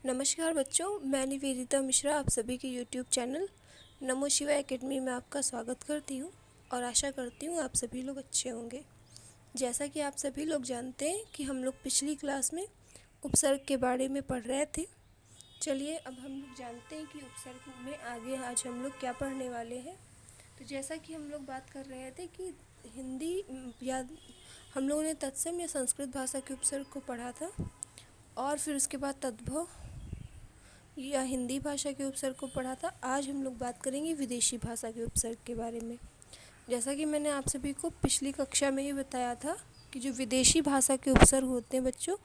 नमस्कार बच्चों, मैं निवेदिता मिश्रा आप सभी के यूट्यूब चैनल नमो शिवाय एकेडमी में आपका स्वागत करती हूँ और आशा करती हूँ आप सभी लोग अच्छे होंगे। जैसा कि आप सभी लोग जानते हैं कि हम लोग पिछली क्लास में उपसर्ग के बारे में पढ़ रहे थे। चलिए अब हम लोग जानते हैं कि उपसर्ग में आगे आज हम लोग क्या पढ़ने वाले हैं। तो जैसा कि हम लोग बात कर रहे थे कि हिंदी या हम लोगों ने तत्सम या संस्कृत भाषा के उपसर्ग को पढ़ा था और फिर उसके बाद तद्भव या हिंदी भाषा के उपसर्ग को पढ़ा था। आज हम लोग बात करेंगे विदेशी भाषा के उपसर्ग के बारे में। जैसा कि मैंने आप सभी को पिछली कक्षा में ही बताया था कि जो विदेशी भाषा के उपसर्ग होते हैं बच्चों,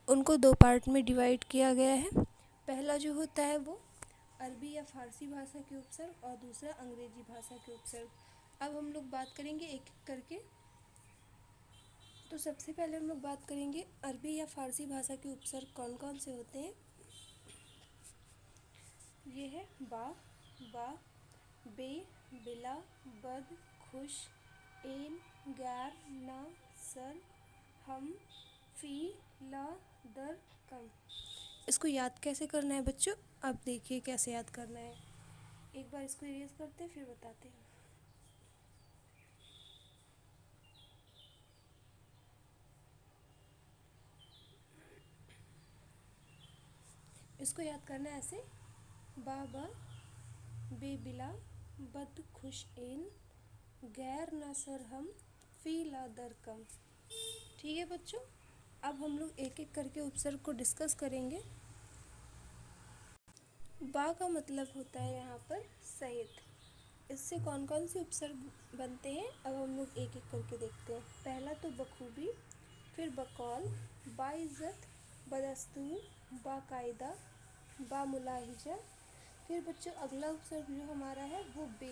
उनको दो पार्ट में डिवाइड किया गया है। पहला जो होता है वो अरबी या फारसी भाषा के उपसर्ग और दूसरा अंग्रेजी भाषा के उपसर्ग। अब हम लोग बात करेंगे एक एक करके। तो सबसे पहले हम लोग बात करेंगे अरबी या फारसी भाषा के उपसर्ग कौन कौन से होते हैं। ये है बा, बे, बिला, बद, खुश, एन, गैर, ना, सर, हम, फी, ला, दर, कम। इसको याद कैसे करना है बच्चों, अब देखिए कैसे याद करना है। एक बार इसको इरेज करते हैं फिर बताते हैं। इसको याद करना है ऐसे, बा, बे, बिला, बद, खुश, एन, गैर, ना, सर, हम, फी, ला, दर, कम। ठीक है बच्चों, अब हम लोग एक एक करके उपसर्ग को डिस्कस करेंगे। बा का मतलब होता है यहाँ पर सहित। इससे कौन कौन से उपसर्ग बनते हैं अब हम लोग एक एक करके देखते हैं। पहला तो बखूबी, फिर बकौल, बाइज्जत, बदस्तूर, बाकायदा, बामुलाहिजा। फिर बच्चों अगला उपसर्ग जो हमारा है वो बे।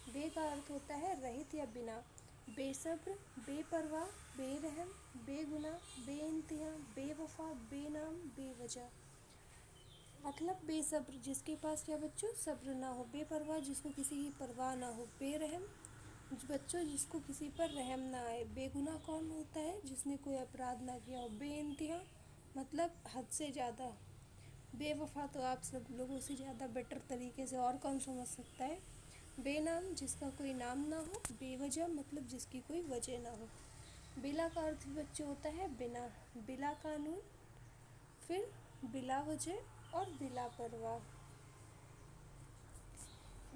बे का अर्थ होता है रहित या बिना। बेसब्र, बेपरवाह, बेरहम, बेगुनाह, बेइंतिहा, बेवफा, बेनाम, बेवजह। मतलब बेसब्र जिसके पास क्या बच्चों सब्र ना हो, बेपरवाह जिसको किसी की परवाह ना हो, बेरहम बच्चों जिसको किसी पर रहम ना आए, बेगुनाह कौन होता है जिसने कोई अपराध ना किया हो, बेइंतिहा मतलब हद से ज़्यादा, बेवफा तो आप सब लोगों से ज़्यादा बेटर तरीके से और कौन समझ सकता है, बेनाम जिसका कोई नाम ना हो, बेवजह मतलब जिसकी कोई वजह ना हो। बिला का अर्थ बच्चों होता है बिना, बिला कानून, फिर बिला वजह और बिला परवाह।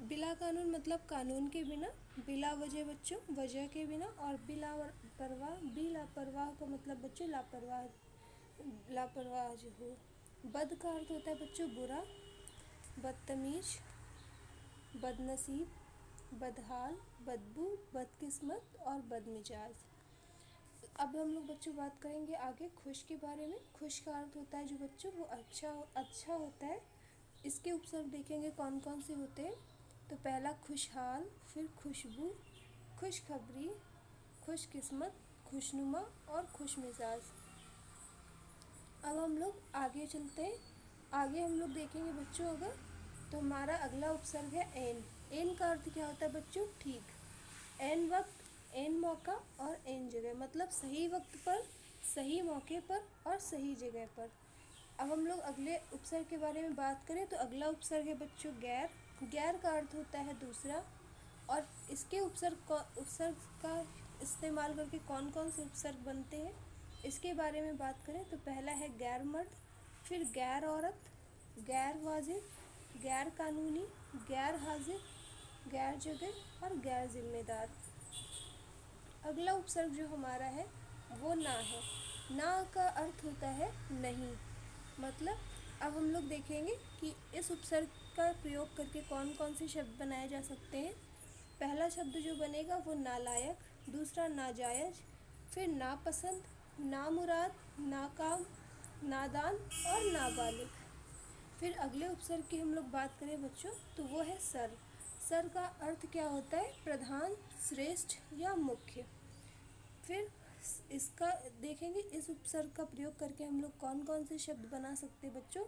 बिला कानून मतलब कानून के बिना, बिला वजह बच्चों वजह के बिना, और बिला परवाह, बिला परवाह का मतलब बच्चों लापरवाह, लापरवाह जो हो। बद का अर्थ होता है बच्चों बुरा, बदतमीज, बदनसीब, बदहाल, बदबू, बदकिस्मत और बदमिजाज। अब हम लोग बच्चों बात करेंगे आगे खुश के बारे में। खुश का अर्थ होता है जो बच्चों वो अच्छा होता है। इसके उपसर्ग देखेंगे कौन कौन से होते हैं। तो पहला खुशहाल, फिर खुशबू, खुशखबरी, खुशकिस्मत, खुशनुमा और खुश मिजाज। अब हम लोग आगे चलते हैं। आगे हम लोग देखेंगे बच्चों अगर, तो हमारा अगला उपसर्ग है एन। एन का अर्थ क्या होता है बच्चों ठीक। एन वक्त, एन मौका और एन जगह मतलब सही वक्त पर, सही मौके पर और सही जगह पर। अब हम लोग अगले उपसर्ग के बारे में बात करें तो अगला उपसर्ग है बच्चों गैर। गैर का अर्थ होता है दूसरा, और इसके उपसर्ग का इस्तेमाल करके कौन कौन से उपसर्ग बनते हैं इसके बारे में बात करें तो पहला है गैर मर्द, फिर गैर औरत, गैर वाजिब, गैर कानूनी, गैर हाजिर, गैर जगह और गैर जिम्मेदार। अगला उपसर्ग जो हमारा है वो ना है। ना का अर्थ होता है नहीं। मतलब अब हम लोग देखेंगे कि इस उपसर्ग का प्रयोग करके कौन कौन से शब्द बनाए जा सकते हैं। पहला शब्द जो बनेगा वो नालायक, दूसरा नाजायज, फिर नापसंद, नामुराद, नाकाम, नादान और नाबालिग। फिर अगले उपसर्ग की हम लोग बात करें बच्चों तो वो है सर। सर का अर्थ क्या होता है प्रधान, श्रेष्ठ या मुख्य। फिर इसका देखेंगे इस उपसर्ग का प्रयोग करके हम लोग कौन कौन से शब्द बना सकते हैं बच्चों।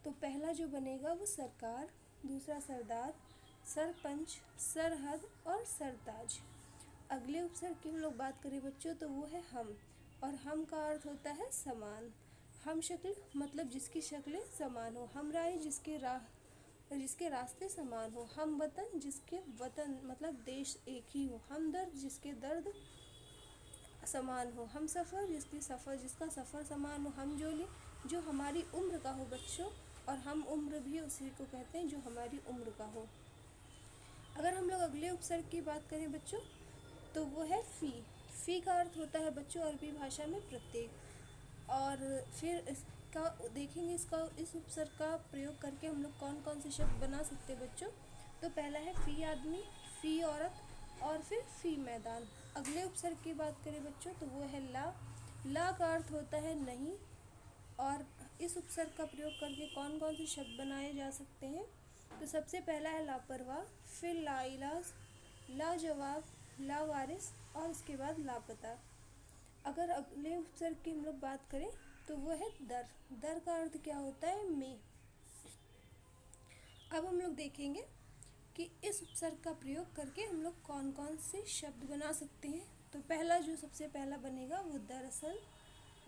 तो पहला जो बनेगा वो सरकार, दूसरा सरदार, सरपंच, सरहद और सरताज। अगले उपसर्ग की हम लोग बात करें बच्चों तो वो है हम, और हम का अर्थ होता है समान। हम शक्ल मतलब जिसकी शक्लें समान हो। हम राह जिसके रास्ते समान हो। हम वतन जिसके वतन मतलब देश एक ही हो। हम दर्द जिसके दर्द समान हो। हम सफ़र जिसका सफ़र समान हो। हम जोली जो हमारी उम्र का हो बच्चों, और हम उम्र भी उसी को कहते हैं जो हमारी उम्र का हो। अगर हम लोग अगले उपसर्ग की बात करें बच्चों, तो वो है फ़ी। फ़ी का अर्थ होता है बच्चों अरबी भाषा में प्रत्येक। और फिर इसका देखेंगे, इस उपसर्ग का प्रयोग करके हम लोग कौन कौन से शब्द बना सकते हैं बच्चों। तो पहला है फ़ी आदमी, फ़ी औरत, और फिर फ़ी मैदान। अगले उपसर्ग की बात करें बच्चों, तो वो है ला। ला का अर्थ होता है नहीं। और इस उपसर्ग का प्रयोग करके कौन कौन से शब्द बनाए जा सकते हैं। तो सबसे पहला है लापरवाह, फिर लाइलाज, लाजवाब, लावारिस, और उसके बाद लापता। अगर अगले उपसर्ग की हम लोग बात करें, तो वो है दर। दर का अर्थ क्या होता है, में। अब हम लोग देखेंगे कि इस उपसर्ग का प्रयोग करके हम लोग कौन कौन से शब्द बना सकते हैं। तो पहला जो सबसे पहला बनेगा वो दरअसल,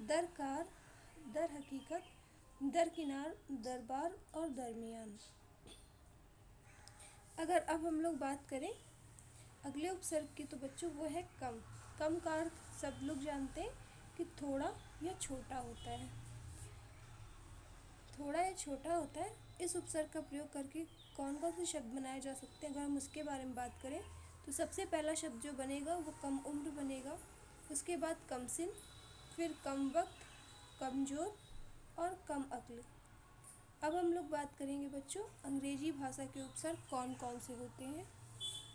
दरकार, दर हकीकत, दरकिनार, दरबार और दरमियान। अगर अब हम लोग बात करें अगले उपसर्ग की, तो बच्चों वो है कम। कम का अर्थ सब लोग जानते हैं कि थोड़ा या छोटा होता है। थोड़ा या छोटा होता है। इस उपसर्ग का प्रयोग करके कौन कौन से शब्द बनाए जा सकते हैं, अगर हम उसके बारे में बात करें, तो सबसे पहला शब्द जो बनेगा वो कम उम्र बनेगा। उसके बाद कम सिन, फिर कम वक्त, कमज़ोर और कम अक्ल। अब हम लोग बात करेंगे बच्चों अंग्रेजी भाषा के उपसर्ग कौन कौन से होते हैं।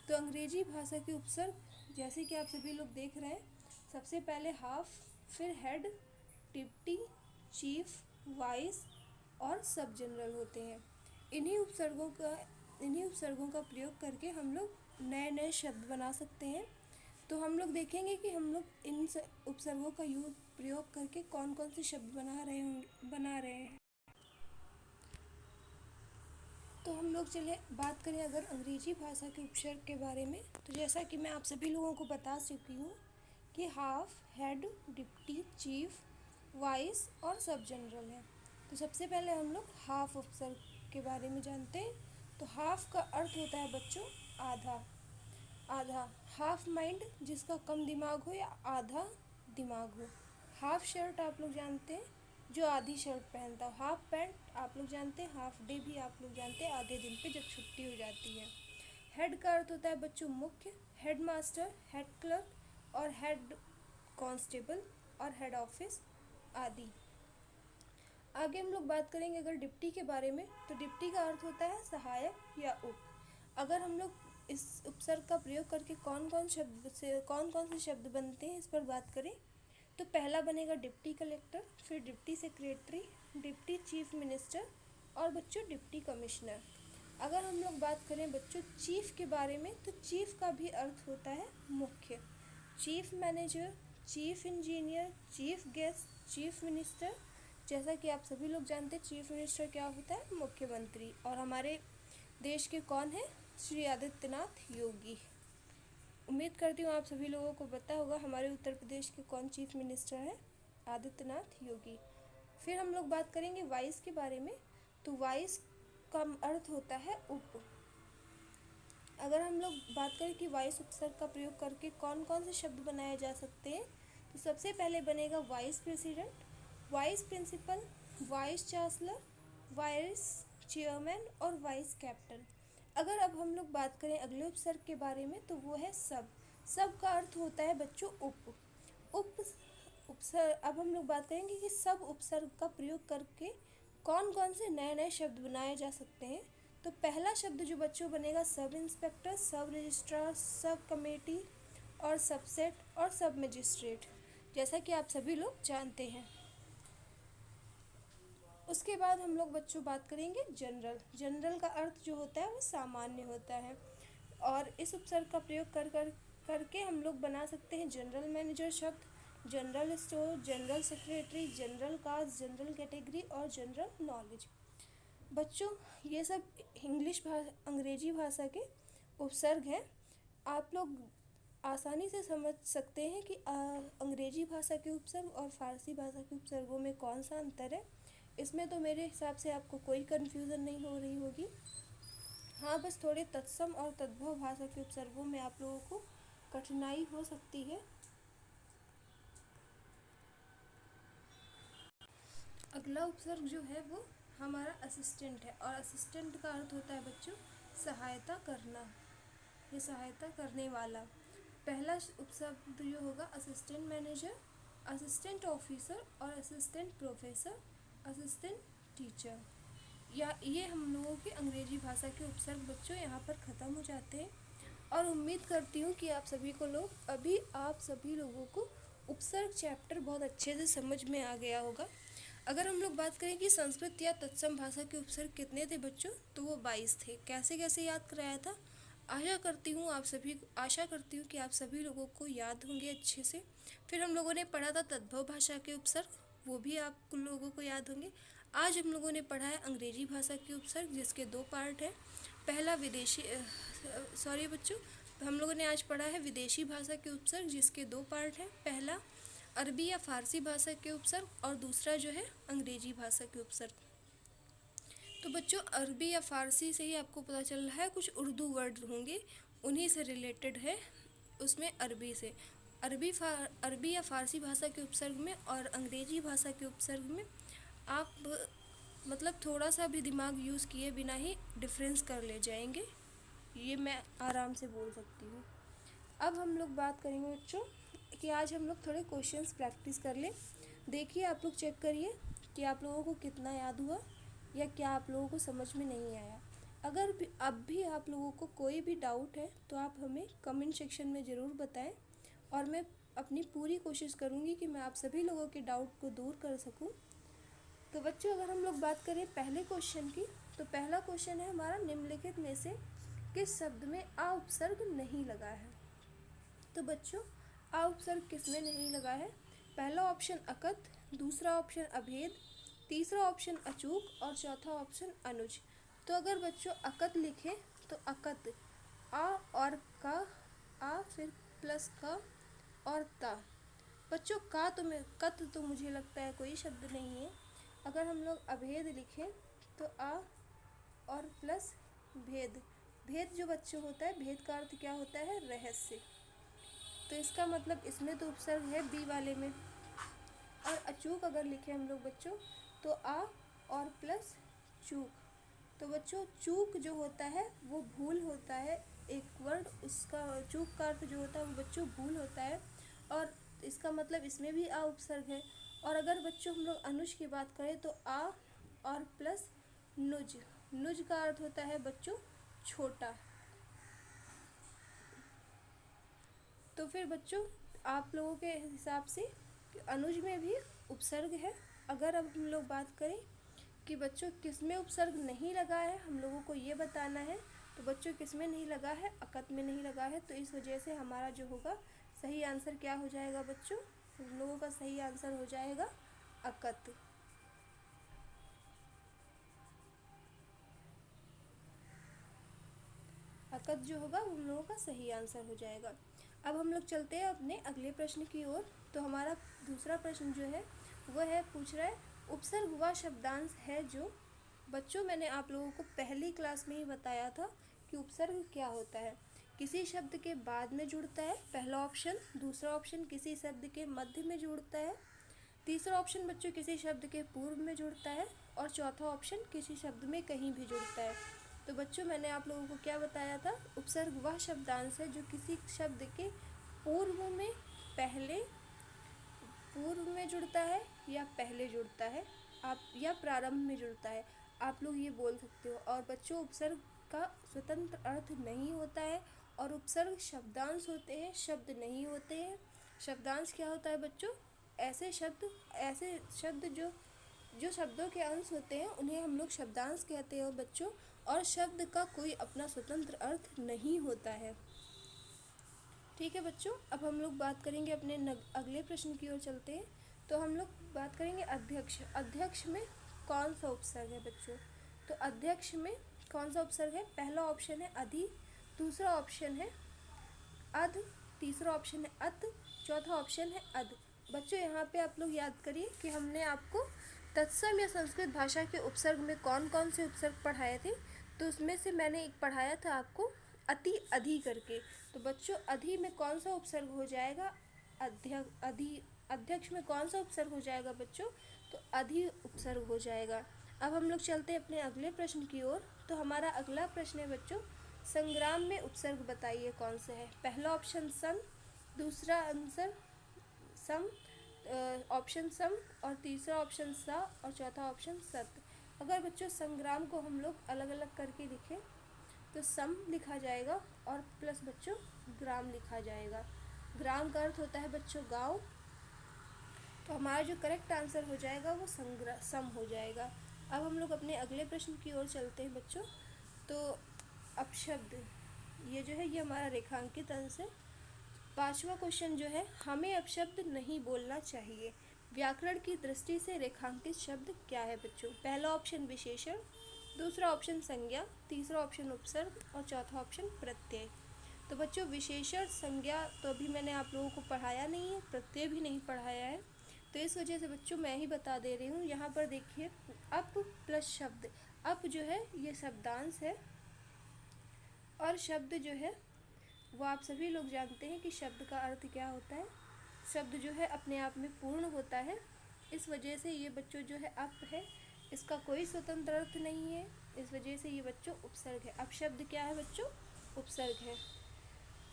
तो अंग्रेजी भाषा के उपसर्ग जैसे कि आप सभी लोग देख रहे हैं, सबसे पहले हाफ, फिर हेड, डिप्टी, चीफ, वाइस और सब जनरल होते हैं। इन्हीं उपसर्गों का प्रयोग करके हम लोग नए नए शब्द बना सकते हैं। तो हम लोग देखेंगे कि हम लोग इन उपसर्गों का प्रयोग करके कौन कौन से शब्द बना रहे हैं। तो हम लोग चले बात करें अगर अंग्रेजी भाषा के उपसर्ग के बारे में, तो जैसा कि मैं आप सभी लोगों को बता चुकी हूँ कि half, head, deputy, chief, vice और सब जनरल है। तो सबसे पहले हम लोग हाफ उपसर्ग के बारे में जानते हैं। तो हाफ का अर्थ होता है बच्चों आधा। आधा, हाफ माइंड जिसका कम दिमाग हो या आधा दिमाग हो। हाफ शर्ट आप लोग जानते हैं जो आधी शर्ट पहनता हो। हाफ पैंट आप लोग जानते हैं, हाफ डे भी आप लोग जानते हैं आधे दिन पे जब छुट्टी हो जाती है। हेड का अर्थ होता है बच्चों मुख्य, हेड मास्टर, हेड क्लर्क और हेड कांस्टेबल और हेड ऑफिस आदि। आगे हम लोग बात करेंगे अगर डिप्टी के बारे में, तो डिप्टी का अर्थ होता है सहायक या उप। अगर हम लोग इस उपसर्ग का प्रयोग करके कौन कौन से शब्द बनते हैं इस पर बात करें, तो पहला बनेगा डिप्टी कलेक्टर, फिर deputy secretary, deputy chief minister और बच्चों डिप्टी कमिश्नर। अगर हम लोग बात करें बच्चों चीफ के बारे में, तो चीफ का भी अर्थ होता है मुख्य। Chief manager, chief engineer, chief guest, chief minister. जैसा कि आप सभी लोग जानते हैं चीफ मिनिस्टर क्या होता है, मुख्यमंत्री। और हमारे देश के कौन है, श्री आदित्यनाथ योगी। उम्मीद करती हूँ आप सभी लोगों को पता होगा हमारे उत्तर प्रदेश के कौन चीफ मिनिस्टर है, आदित्यनाथ योगी। फिर हम लोग बात करेंगे वाइस के बारे में, तो वाइस का अर्थ होता है उप। अगर हम लोग बात करें कि वाइस उपसर्ग का प्रयोग करके कौन कौन से शब्द बनाए जा सकते हैं, तो सबसे पहले बनेगा vice president, vice principal, vice chancellor, vice chairman और वाइस कैप्टन। अगर अब हम लोग बात करें अगले उपसर्ग के बारे में, तो वो है सब। सब का अर्थ होता है बच्चों उप। उपसर्ग अब हम लोग बात करेंगे कि सब उपसर्ग का प्रयोग करके कौन कौन से नए नए शब्द बनाए जा सकते हैं। तो पहला शब्द जो बच्चों बनेगा सब इंस्पेक्टर, सब रजिस्ट्रार, सब कमेटी और सबसेट और सब मजिस्ट्रेट, जैसा कि आप सभी लोग जानते हैं। उसके बाद हम लोग बच्चों बात करेंगे जनरल। जनरल का अर्थ जो होता है वो सामान्य होता है। और इस उपसर्ग का प्रयोग करके हम लोग बना सकते हैं जनरल मैनेजर शब्द, general store, general secretary, general caste, general category और जनरल नॉलेज। बच्चों ये सब अंग्रेजी भाषा के उपसर्ग हैं। आप लोग आसानी से समझ सकते हैं कि अंग्रेजी भाषा के उपसर्ग और फारसी भाषा के उपसर्गों में कौन सा अंतर है। इसमें तो मेरे हिसाब से आपको कोई कन्फ्यूज़न नहीं हो रही होगी। हाँ, बस थोड़े तत्सम और तद्भव भाषा के उपसर्गों में आप लोगों को कठिनाई हो सकती है। अगला उपसर्ग जो है वो हमारा असिस्टेंट है, और असिस्टेंट का अर्थ होता है बच्चों सहायता करना, ये सहायता करने वाला। पहला उपशब्द जो होगा असिस्टेंट मैनेजर, असिस्टेंट ऑफिसर और असिस्टेंट प्रोफेसर, असिस्टेंट टीचर। या ये हम लोगों के अंग्रेजी भाषा के उपसर्ग बच्चों यहाँ पर ख़त्म हो जाते हैं। और उम्मीद करती हूँ कि आप सभी लोगों को उपसर्ग चैप्टर बहुत अच्छे से समझ में आ गया होगा। अगर हम लोग बात करें कि संस्कृत या तत्सम भाषा के उपसर्ग कितने थे बच्चों, तो वो 22 थे। कैसे कैसे याद कराया था, आशा करती हूँ कि आप सभी लोगों को याद होंगे अच्छे से। फिर हम लोगों ने पढ़ा था तद्भव भाषा के उपसर्ग, वो भी आप लोगों को याद होंगे। आज हम लोगों ने पढ़ा है अंग्रेजी भाषा के उपसर्ग, जिसके 2 पार्ट हैं। पहला हम लोगों ने आज पढ़ा है विदेशी भाषा के उपसर्ग, जिसके 2 पार्ट हैं। पहला अरबी या फारसी भाषा के उपसर्ग और दूसरा जो है अंग्रेजी भाषा के उपसर्ग। तो बच्चों अरबी या फारसी से ही आपको पता चल रहा है, कुछ उर्दू वर्ड होंगे उन्हीं से रिलेटेड है, उसमें अरबी से। अरबी या फारसी भाषा के उपसर्ग में और अंग्रेजी भाषा के उपसर्ग में आप मतलब थोड़ा सा भी दिमाग यूज़ किए बिना ही डिफरेंस कर ले जाएंगे, ये मैं आराम से बोल सकती हूँ। अब हम लोग बात करेंगे बच्चों कि आज हम लोग थोड़े क्वेश्चंस प्रैक्टिस कर लें। देखिए आप लोग चेक करिए कि आप लोगों को कितना याद हुआ या क्या आप लोगों को समझ में नहीं आया। अगर भी अब भी आप लोगों को कोई भी डाउट है तो आप हमें कमेंट सेक्शन में ज़रूर बताएं, और मैं अपनी पूरी कोशिश करूँगी कि मैं आप सभी लोगों के डाउट को दूर कर सकूँ। तो बच्चों अगर हम लोग बात करें पहले क्वेश्चन की, तो पहला क्वेश्चन है हमारा निम्नलिखित में से किस शब्द में आ उपसर्ग नहीं लगा है। तो बच्चों आ उपसर्ग किस में नहीं लगा है, पहला ऑप्शन अकत, दूसरा ऑप्शन अभेद, तीसरा ऑप्शन अचूक और चौथा ऑप्शन अनुज। तो अगर बच्चों अकत लिखें तो अकत आ और का, आ फिर प्लस का और ता। बच्चों कत तो मुझे लगता है कोई शब्द नहीं है। अगर हम लोग अभेद लिखें तो आ और प्लस भेद। भेद जो बच्चों होता है, भेद का अर्थ क्या होता है, रहस्य। तो इसका मतलब इसमें तो उपसर्ग है बी वाले में। और अचूक अगर लिखें हम लोग बच्चों तो आ और प्लस चूक। तो बच्चों चूक जो होता है वो भूल होता है, एक वर्ड उसका चूक का अर्थ जो होता है वो बच्चों भूल होता है, और इसका मतलब इसमें भी आ उपसर्ग है। और अगर बच्चों हम लोग अनुज की बात करें तो आ और प्लस नुज। नुज का अर्थ होता है बच्चों छोटा। तो फिर बच्चों आप लोगों के हिसाब से अनुज में भी उपसर्ग है। अगर अब हम लोग बात करें कि बच्चों किस में उपसर्ग नहीं लगा है, हम लोगों को ये बताना है। तो बच्चों किस में नहीं लगा है, अकत में नहीं लगा है। तो इस वजह से हमारा जो होगा सही आंसर क्या हो जाएगा बच्चों, हम लोगों का सही आंसर हो जाएगा अकत। अकत जो होगा उन लोगों का सही आंसर हो जाएगा। अब हम लोग चलते हैं अपने अगले प्रश्न की ओर। तो हमारा दूसरा प्रश्न जो है वह है, पूछ रहा है उपसर्ग वह शब्दांश है जो, बच्चों मैंने आप लोगों को पहली क्लास में ही बताया था कि उपसर्ग क्या होता है। किसी शब्द के बाद में जुड़ता है, पहला ऑप्शन। दूसरा ऑप्शन किसी शब्द के मध्य में जुड़ता है। तीसरा ऑप्शन बच्चों किसी शब्द के पूर्व में जुड़ता है। और चौथा ऑप्शन किसी शब्द में कहीं भी जुड़ता है। तो बच्चों मैंने आप लोगों को क्या बताया था, उपसर्ग वह शब्दांश है जो किसी शब्द के पूर्व में जुड़ता है या पहले जुड़ता है, आप या प्रारंभ में जुड़ता है, आप लोग ये बोल सकते हो। और बच्चों उपसर्ग का स्वतंत्र अर्थ नहीं होता है, और उपसर्ग शब्दांश होते हैं, शब्द नहीं होते हैं। शब्दांश क्या होता है बच्चों, ऐसे शब्द जो शब्दों के अंश होते हैं उन्हें हम लोग शब्दांश कहते हैं बच्चों। और शब्द का कोई अपना स्वतंत्र अर्थ नहीं होता है। ठीक है बच्चों, अब हम लोग बात करेंगे अपने अगले प्रश्न की ओर चलते हैं। तो हम लोग बात करेंगे अध्यक्ष। अध्यक्ष में कौन सा उपसर्ग है बच्चों, तो अध्यक्ष में कौन सा उपसर्ग है, पहला ऑप्शन है अधि, दूसरा ऑप्शन है अध तीसरा ऑप्शन है अत, चौथा ऑप्शन है अद। बच्चों यहाँ पे आप लोग याद करिए कि हमने आपको तत्सम या संस्कृत भाषा के उपसर्ग में कौन कौन से उपसर्ग पढ़ाए थे। तो उसमें से मैंने एक पढ़ाया था आपको अति अधि करके। तो बच्चों अधि में कौन सा उपसर्ग हो जाएगा, अध्यक्ष में कौन सा उपसर्ग हो जाएगा बच्चों, तो अधि उपसर्ग हो जाएगा। अब हम लोग चलते हैं अपने अगले प्रश्न की ओर। तो हमारा अगला प्रश्न है बच्चों, संग्राम में उपसर्ग बताइए कौन सा है। पहला ऑप्शन सम, दूसरा आंसर सम, ऑप्शन सम, और तीसरा ऑप्शन सा, और चौथा ऑप्शन सत। अगर बच्चों संग्राम को हम लोग अलग अलग करके लिखें तो सम लिखा जाएगा और प्लस बच्चों ग्राम लिखा जाएगा। ग्राम का अर्थ होता है बच्चों गांव। तो हमारा जो करेक्ट आंसर हो जाएगा वो सम हो जाएगा। अब हम लोग अपने अगले प्रश्न की ओर चलते हैं बच्चों। तो अपशब्द, ये जो है ये हमारा रेखांकित अंश है। पांचवा क्वेश्चन जो है, हमें अपशब्द नहीं बोलना चाहिए, व्याकरण की दृष्टि से रेखांकित शब्द क्या है बच्चों। पहला ऑप्शन विशेषण, दूसरा ऑप्शन संज्ञा, तीसरा ऑप्शन उपसर्ग और चौथा ऑप्शन प्रत्यय। तो बच्चों विशेषण संज्ञा तो अभी मैंने आप लोगों को पढ़ाया नहीं है, प्रत्यय भी नहीं पढ़ाया है, तो इस वजह से बच्चों मैं ही बता दे रही हूँ। यहाँ पर देखिए अप प्लस शब्द, अप जो है ये शब्दांश है और शब्द जो है वो आप सभी लोग जानते हैं कि शब्द का अर्थ क्या होता है। शब्द जो है अपने आप में पूर्ण होता है, इस वजह से ये बच्चों जो है अप है, इसका कोई स्वतंत्र अर्थ नहीं है, इस वजह से ये बच्चों उपसर्ग है। अब शब्द क्या है बच्चों, उपसर्ग है।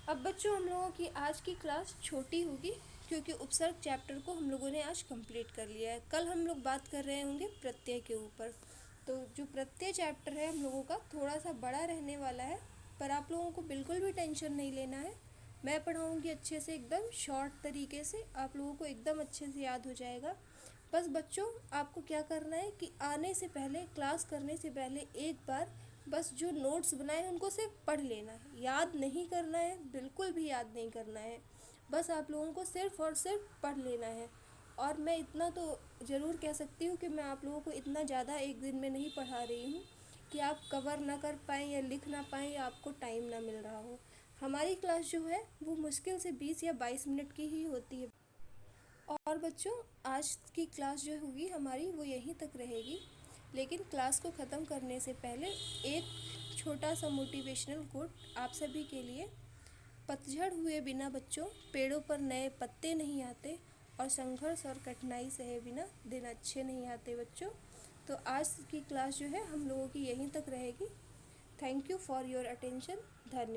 अब बच्चों हम लोगों की आज की क्लास छोटी होगी क्योंकि उपसर्ग चैप्टर को हम लोगों ने आज कंप्लीट कर लिया है। कल हम लोग बात कर रहे होंगे प्रत्यय के ऊपर। तो जो प्रत्यय चैप्टर है हम लोगों का थोड़ा सा बड़ा रहने वाला है, पर आप लोगों को बिल्कुल भी टेंशन नहीं लेना है। मैं पढ़ाऊँगी अच्छे से, एकदम शॉर्ट तरीके से, आप लोगों को एकदम अच्छे से याद हो जाएगा। बस बच्चों आपको क्या करना है कि आने से पहले, क्लास करने से पहले एक बार बस जो नोट्स बनाए हैं उनको सिर्फ पढ़ लेना है, याद नहीं करना है, बिल्कुल भी याद नहीं करना है। बस आप लोगों को सिर्फ और सिर्फ पढ़ लेना है। और मैं इतना तो ज़रूर कह सकती हूँ कि मैं आप लोगों को इतना ज़्यादा एक दिन में नहीं पढ़ा रही हूँ कि आप कवर ना कर पाएँ या लिख ना पाएँ या आपको टाइम ना मिल रहा हो। हमारी क्लास जो है वो मुश्किल से 20 या 22 मिनट की ही होती है। और बच्चों आज की क्लास जो होगी हमारी वो यहीं तक रहेगी, लेकिन क्लास को ख़त्म करने से पहले एक छोटा सा मोटिवेशनल कोट आप सभी के लिए। पतझड़ हुए बिना बच्चों पेड़ों पर नए पत्ते नहीं आते, और संघर्ष और कठिनाई सहे बिना दिन अच्छे नहीं आते बच्चों। तो आज की क्लास जो है हम लोगों की यहीं तक रहेगी। Thank you for your attention. धन्यवाद।